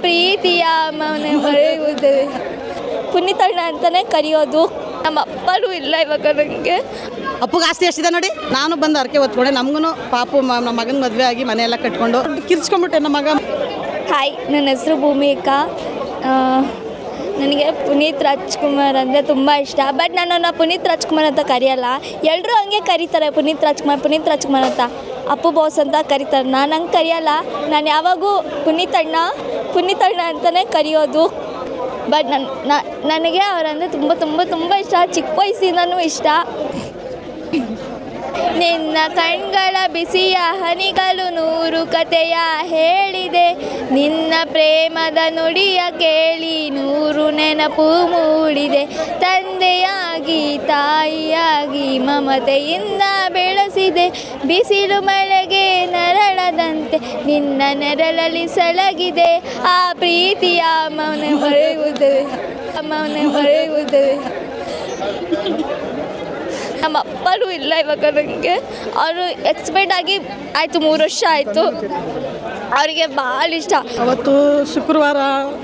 ಪ್ರೀತಿಯ ಮನೆ ಮರೆಯುವುದೇ ಪುನೀತಣ್ಣ ಅಂತಲೇ ಕರೆಯೋದು. ನಮ್ಮ ಅಪ್ಪನೂ ಇಲ್ಲ ಇವಾಗ ನನಗೆ. ಅಪ್ಪಗೆ ಆಸ್ತಿ ಎಷ್ಟಿದೆ ನೋಡಿ. ನಾನು ಬಂದು ಅರಕೆ ಹೊತ್ಕೊಂಡೆ. ನಮಗೂ ಪಾಪು ನಮ್ಮ ಮಗನ ಮದುವೆ ಆಗಿ ಮನೆಯೆಲ್ಲ ಕಟ್ಕೊಂಡು ಕಿರ್ಚ್ಕೊಂಡ್ಬಿಟ್ಟೆ ನಮ್ಮ ಮಗ. ಹಾಯ್, ನನ್ನ ಹೆಸರು ಭೂಮಿಕಾ. ನನಗೆ ಪುನೀತ್ ರಾಜ್ಕುಮಾರ್ ಅಂದರೆ ತುಂಬ ಇಷ್ಟ. ಬಟ್ ನನ್ನನ್ನು ಪುನೀತ್ ರಾಜ್ಕುಮಾರ್ ಅಂತ ಕರೆಯಲ್ಲ. ಎಲ್ಲರೂ ಹಂಗೆ ಕರೀತಾರೆ, ಪುನೀತ್ ರಾಜ್ಕುಮಾರ್ ಅಂತ. ಅಪ್ಪು ಬಾಸ್ ಅಂತ ಕರೀತಾರೆ. ನಾನು ಹಂಗೆ ಕರೆಯಲ್ಲ. ನಾನು ಯಾವಾಗೂ ಪುನೀತಣ್ಣ ಅಂತಲೇ ಕರೆಯೋದು. ಬಟ್ ನನಗೆ ಅವರಂದರೆ ತುಂಬ ತುಂಬ ತುಂಬ ಇಷ್ಟ. ಚಿಕ್ಕ ವಯಸ್ಸಿನೂ ಇಷ್ಟ. ನಿನ್ನ ಕಣ್ಗಳ ಬಿಸಿಯ ಹನಿಗಳು 100 ಕಥೆಯ ಹೇಳಿದೆ. ನಿನ್ನ ಪ್ರೇಮದ ನುಡಿಯ ಕೇಳಿ 100 ನೆನಪು ಮೂಡಿದೆ. ತಂದೆಯಾಗಿ ತಾಯಿಯಾಗಿ ಮಮತೆಯಿಂದ ಬೆಳೆಸಿದೆ. ಬಿಸಿಲು ಮಳೆಗೆ ನೆರಳದಂತೆ ನಿನ್ನ ನೆರಳಲ್ಲಿ ಸಳಗಿದೆ. ಆ ಪ್ರೀತಿಯ ಮನೆ ಮರೆಯುವುದೇ ನಮ್ಮ ಅಪ್ಪನೂ ಇಲ್ಲ ಇವಾಗ ನನಗೆ. ಅವರು ಎಕ್ಸ್ಪೈರ್ಡ್ ಆಗಿ ಆಯಿತು, 3 ವರ್ಷ ಆಯಿತು. ಅವರಿಗೆ ಭಾಳ ಇಷ್ಟ. ಅವತ್ತು ಶುಕ್ರವಾರ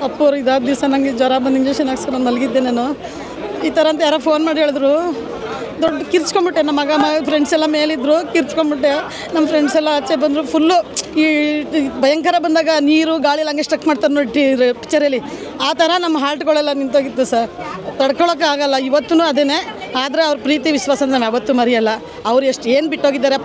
ಅಪ್ಪವ್ರು ಇದಾದ ದಿವಸ ನನಗೆ ಜ್ವರ ಬಂದು ಇಂಜೆಕ್ಷನ್ ಹಾಕ್ಸ್ಕೊಂಡು ಮಲಗಿದ್ದೆ. ನಾನು ಈ ಥರ ಅಂತ ಯಾರೋ ಫೋನ್ ಮಾಡಿ ಹೇಳಿದ್ರು. ದೊಡ್ಡ ಕಿರ್ಚ್ಕೊಂಡ್ಬಿಟ್ಟೆ. ನಮ್ಮ ಮಗ ಫ್ರೆಂಡ್ಸ್ ಎಲ್ಲ ಮೇಲಿದ್ರು, ಕಿರ್ಚ್ಕೊಂಡ್ಬಿಟ್ಟೆ. ನಮ್ಮ ಫ್ರೆಂಡ್ಸ್ ಎಲ್ಲ ಆಚೆ ಬಂದರು. ಫುಲ್ಲು ಈ ಭಯಂಕರ ಬಂದಾಗ ನೀರು ಗಾಳಿ ಹಂಗೆ ಸ್ಟಕ್ ಮಾಡ್ತಾರೆ ನೋಡಿ ಪಿಕ್ಚರಲ್ಲಿ. ಆ ಥರ ನಮ್ಮ ಹಾರ್ಟ್ಗಳೆಲ್ಲ ನಿಂತೋಗಿತ್ತು ಸರ್. ತಡ್ಕೊಳಕ್ಕೆ ಆಗಲ್ಲ. ಇವತ್ತೂ ಅದೇನೆ. ಆದರೆ ಅವ್ರ ಪ್ರೀತಿ ವಿಶ್ವಾಸ ನಾವು ಯಾವತ್ತೂ ಮರೆಯಲ್ಲ. ಅವ್ರು ಏನು ಬಿಟ್ಟೋಗಿದ್ದಾರೆ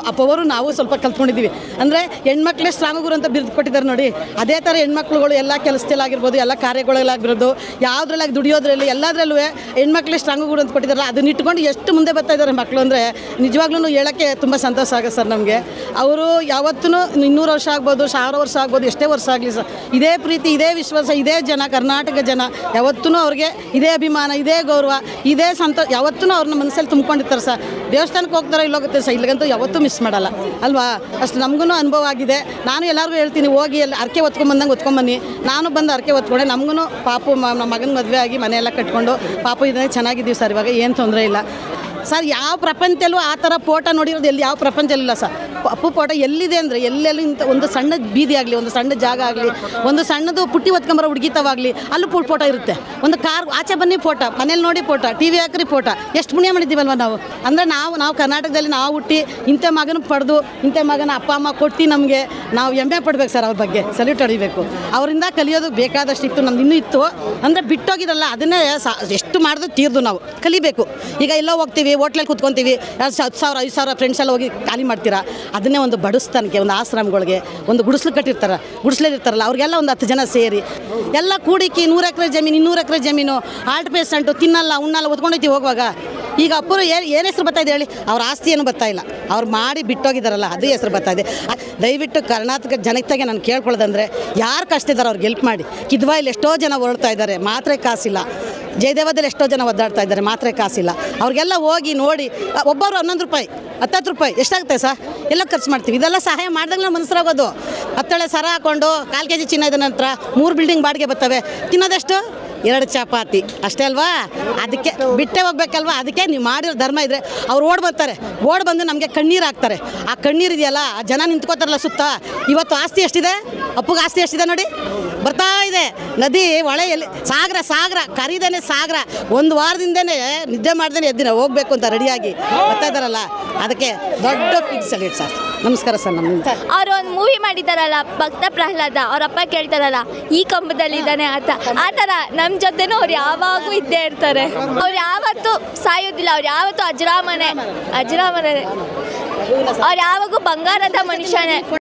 ಆ ಪವರು ನಾವು ಸ್ವಲ್ಪ ಕಲ್ತ್ಕೊಂಡಿದ್ದೀವಿ. ಅಂದರೆ ಹೆಣ್ಮಕ್ಳೇ ಸ್ಟ್ರಾಂಗ್ ಗುರು ಅಂತ ಬಿರ್ದು ಕೊಟ್ಟಿದ್ದಾರೆ ನೋಡಿ. ಅದೇ ಥರ ಹೆಣ್ಮಕ್ಳುಗಳು ಎಲ್ಲ ಕೆಲಸದಲ್ಲಾಗಿರ್ಬೋದು, ಎಲ್ಲ ಕಾರ್ಯಗಳಲ್ಲಾಗಿರೋದು, ಯಾವುದ್ರಲ್ಲಾಗಿ ದುಡಿಯೋದ್ರಲ್ಲಿ ಎಲ್ಲದರಲ್ಲೂ ಹೆಣ್ಮಕ್ಳೇ ಸ್ಟ್ರಾಂಗ್ ಗುರು ಅಂತ ಕೊಟ್ಟಿದ್ದಾರಲ್ಲ, ಅದನ್ನ ಇಟ್ಕೊಂಡು ಎಷ್ಟು ಮುಂದೆ ಬರ್ತಾ ಇದ್ದಾರೆ ಮಕ್ಕಳು ಅಂದರೆ ನಿಜವಾಗ್ಲೂ ಹೇಳೋಕ್ಕೆ ತುಂಬ ಸಂತೋಷ ಆಗುತ್ತೆ ಸರ್ ನಮಗೆ. ಅವರು ಯಾವತ್ತೂ 200 ವರ್ಷ ಆಗ್ಬೋದು, 1000 ವರ್ಷ ಆಗ್ಬೋದು, ಎಷ್ಟೇ ವರ್ಷ ಆಗಲಿ ಸರ್, ಇದೇ ಪ್ರೀತಿ, ಇದೇ ವಿಶ್ವಾಸ, ಇದೇ ಜನ, ಕರ್ನಾಟಕ ಜನ ಯಾವತ್ತೂ ಅವ್ರಿಗೆ ಇದೇ ಅಭಿಮಾನ, ಇದೇ ಗೌರವ, ಇದೇ ಸಂತೋಷ ಯಾವತ್ತೂ ಅವ್ರನ್ನ ಮನಸ್ಸಲ್ಲಿ ತುಂಬ್ಕೊಂಡಿರ್ತಾರೆ ಸರ್. ದೇವಸ್ಥಾನಕ್ಕೆ ಹೋಗ್ತಾರೆ, ಇಲ್ಲೋಗುತ್ತೆ ಸರ್, ಇಲ್ಲಿಗಂತೂ ಯಾವತ್ತೂ ಮಿಸ್ ಮಾಡಲ್ಲ ಅಲ್ವಾ. ಅಷ್ಟು ನಮಗೂ ಅನುಭವ ಆಗಿದೆ. ನಾನು ಎಲ್ಲರಿಗೂ ಹೇಳ್ತೀನಿ, ಹೋಗಿ ಅಲ್ಲಿ ಅರಕೆ ಹೊತ್ಕೊಂಬಂದಂಗೆ ಹೊತ್ಕೊಂಬನ್ನಿ. ನಾನು ಬಂದು ಅರಕೆ ಹೊತ್ಕೊಂಡೆ. ನಮಗೂ ಪಾಪು ನಮ್ಮ ಮಗನ ಮದುವೆ ಆಗಿ ಮನೆಯೆಲ್ಲ ಕಟ್ಕೊಂಡು ಪಾಪು ಇದನ್ನೇ ಚೆನ್ನಾಗಿದ್ದೀವಿ ಸರ್. ಇವಾಗ ಏನು ತೊಂದರೆ ಇಲ್ಲ ಸರ್. ಯಾವ ಪ್ರಪಂಚದಲ್ಲೂ ಆ ಥರ ಫೋಟೋ ನೋಡಿರೋದು ಎಲ್ಲಿ ಯಾವ ಪ್ರಪಂಚದಲ್ಲಿಲ್ಲ ಸರ್. ಅಪ್ಪು ಫೋಟೋ ಎಲ್ಲಿದೆ ಅಂದರೆ ಎಲ್ಲೆಲ್ಲೂ ಇಂಥ ಒಂದು ಸಣ್ಣ ಬೀದಿ ಆಗಲಿ, ಒಂದು ಸಣ್ಣ ಜಾಗ ಆಗಲಿ, ಒಂದು ಸಣ್ಣದು ಪುಟ್ಟಿ ಹೊತ್ಕೊಂಬರೋ ಹುಡುಗಿತವಾಗಲಿ ಅಲ್ಲೂ ಫೋಟೋ ಇರುತ್ತೆ. ಒಂದು ಕಾರ್ ಆಚೆ ಬನ್ನಿ ಫೋಟೋ, ಮನೇಲಿ ನೋಡಿ ಫೋಟೋ, ಟಿ ವಿ ಹಾಕ್ರಿ ಫೋಟೋ. ಎಷ್ಟು ಪುಣ್ಯ ಮಾಡಿದ್ದೀವಲ್ವ ನಾವು. ಅಂದರೆ ನಾವು ಕರ್ನಾಟಕದಲ್ಲಿ ನಾವು ಹುಟ್ಟಿ ಇಂಥ ಮಗನ ಪಡೆದು ಇಂಥ ಮಗನ ಅಪ್ಪ ಅಮ್ಮ ಕೊಟ್ಟು ನಮಗೆ ನಾವು ಹೆಮ್ಮೆ ಪಡ್ಬೇಕು ಸರ್. ಅವ್ರ ಬಗ್ಗೆ ಸಲ್ಯೂಟ್ ಹೊಡಿಬೇಕು. ಅವರಿಂದ ಕಲಿಯೋದು ಬೇಕಾದಷ್ಟು ಇತ್ತು, ನಮ್ದು ಇನ್ನೂ ಇತ್ತು. ಅಂದರೆ ಬಿಟ್ಟೋಗಿರಲ್ಲ, ಅದನ್ನೇ ಎಷ್ಟು ಮಾಡಿದ್ರು ತೀರ್ದು ನಾವು ಕಲಿಬೇಕು. ಈಗ ಎಲ್ಲೋ ಹೋಗ್ತೀವಿ, ಹೋಟ್ಲಲ್ಲಿ ಕೂತ್ಕೊತೀವಿ, 10,000 5,000 ಫ್ರೆಂಡ್ಸ್ ಎಲ್ಲ ಹೋಗಿ ಖಾಲಿ ಮಾಡ್ತೀರಾ. ಅದನ್ನೇ ಒಂದು ಬಡಿಸ್ತಾನಕ್ಕೆ, ಒಂದು ಆಶ್ರಮಗಳಿಗೆ, ಒಂದು ಗುಡಿಸ್ಲು ಕಟ್ಟಿರ್ತಾರೆ, ಗುಡಿಸ್ಲಿರ್ತಾರಲ್ಲ ಅವ್ರಿಗೆಲ್ಲ ಒಂದು 10 ಜನ ಸೇರಿ ಎಲ್ಲ ಕೂಡಿಕಿ 100 ಎಕರೆ ಜಮೀನು, 200 ಎಕರೆ ಜಮೀನು, ಹಾರ್ಟ್ ಪೇಷಂಟು, ತಿನ್ನಲ್ಲ ಉಣ್ಣಲ್ಲ ಓದ್ಕೊಂಡೈತಿ ಹೋಗುವಾಗ. ಈಗ ಅಪ್ಪರು ಏನು ಹೆಸರು ಬರ್ತಾಯಿದೆ ಹೇಳಿ. ಅವ್ರ ಆಸ್ತಿ ಏನು ಬರ್ತಾ ಇಲ್ಲ, ಅವ್ರು ಮಾಡಿ ಬಿಟ್ಟೋಗಿದ್ದಾರಲ್ಲ ಅದು ಹೆಸರು ಬರ್ತಾಯಿದೆ. ದಯವಿಟ್ಟು ಕರ್ನಾಟಕ ಜನತೆಗೆ ನಾನು ಕೇಳ್ಕೊಳ್ಳೋದಂದರೆ, ಯಾರು ಕಷ್ಟ ಇದ್ದಾರೆ ಅವ್ರಿಗೆ ಹೆಲ್ಪ್ ಮಾಡಿ. ಕಿದ್ವಾಯಲ್ಲಿ ಎಷ್ಟೋ ಜನ ಹೊರಡ್ತಾ ಇದ್ದಾರೆ, ಮಾತ್ರೆ ಕಾಸಿಲ್ಲ. ಜಯದೇವದಲ್ಲಿ ಎಷ್ಟೋ ಜನ ಒದ್ದಾಡ್ತಾ ಇದ್ದಾರೆ, ಮಾತ್ರೆ ಕಾಸಿಲ್ಲ. ಅವ್ರಿಗೆಲ್ಲ ಹೋಗಿ ನೋಡಿ, ಒಬ್ಬರು 11 ರೂಪಾಯಿ 10 ರೂಪಾಯಿ ಎಷ್ಟಾಗುತ್ತೆ ಸರ್, ಎಲ್ಲ ಖರ್ಚು ಮಾಡ್ತೀವಿ. ಇದೆಲ್ಲ ಸಹಾಯ ಮಾಡಿದಾಗಲೇ ಮನಸ್ಸರಾಗೋದು. 10 ಸರ ಹಾಕ್ಕೊಂಡು 1/4 kg ಚಿನ್ನ ಇದ್ದ ನಂತರ 3 ಬಿಲ್ಡಿಂಗ್ ಬಾಡಿಗೆ ಬರ್ತವೆ. ತಿನ್ನೋದೆಷ್ಟು 2 ಚಪಾತಿ ಅಷ್ಟೇ ಅಲ್ವಾ. ಅದಕ್ಕೆ ಬಿಟ್ಟೆ ಹೋಗ್ಬೇಕಲ್ವ. ಅದಕ್ಕೆ ನೀವು ಮಾಡಿರೋ ಧರ್ಮ ಇದ್ದರೆ ಅವ್ರು ಓಡ್ ಬಂದು ನಮಗೆ ಕಣ್ಣೀರು ಹಾಕ್ತಾರೆ. ಆ ಕಣ್ಣೀರು ಇದೆಯಲ್ಲ, ಆ ಜನ ನಿಂತ್ಕೋತಾರಲ್ಲ ಸುತ್ತ. ಇವತ್ತು ಆಸ್ತಿ ಎಷ್ಟಿದೆ, ಅಪ್ಪಗೆ ಆಸ್ತಿ ಎಷ್ಟಿದೆ ನೋಡಿ, ಬರ್ತಾ ಇದೆ. ನದಿ ಹೊಳೆಯಲ್ಲಿ ಸಾಗರ ಕರೀದೇನೆ ಸಾಗರ. 1 ವಾರದಿಂದನೇ ನಿದ್ದೆ ಮಾಡ್ದೇನೆ ಎದ್ದಿನ ಹೋಗ್ಬೇಕು ಅಂತ ರೆಡಿಯಾಗಿ ಬರ್ತಾ ಇದ್ದಾರಲ್ಲ, ಅದಕ್ಕೆ ದೊಡ್ಡ ಫಿಕ್ಸ್ ಸಲ್ಯೂಟ್ ಸರ್. ನಮಸ್ಕಾರ ಸರ್. ನಮ್ಮಿಂದ ಅವರು ಒಂದು ಮೂವಿ ಮಾಡಿದಾರಲ್ಲ, ಭಕ್ತ ಪ್ರಹ್ಲಾದ, ಅವರಪ್ಪ ಕೇಳ್ತಾರಲ್ಲ ಈ ಕಂಬದಲ್ಲಿದ್ದಾನೆ ಅಂತ. ಆ ಥರ ನಮ್ಮ ಜೊತೆನೂ ಅವ್ರು ಯಾವಾಗೂ ಇದ್ದೇ ಇರ್ತಾರೆ. ಅವ್ರು ಯಾವತ್ತೂ ಸಾಯೋದಿಲ್ಲ, ಅವ್ರು ಯಾವತ್ತೂ ಅಜರಾಮನೆ. ಅವ್ರು ಯಾವಾಗೂ ಬಂಗಾರದ ಮನುಷ್ಯನೇ.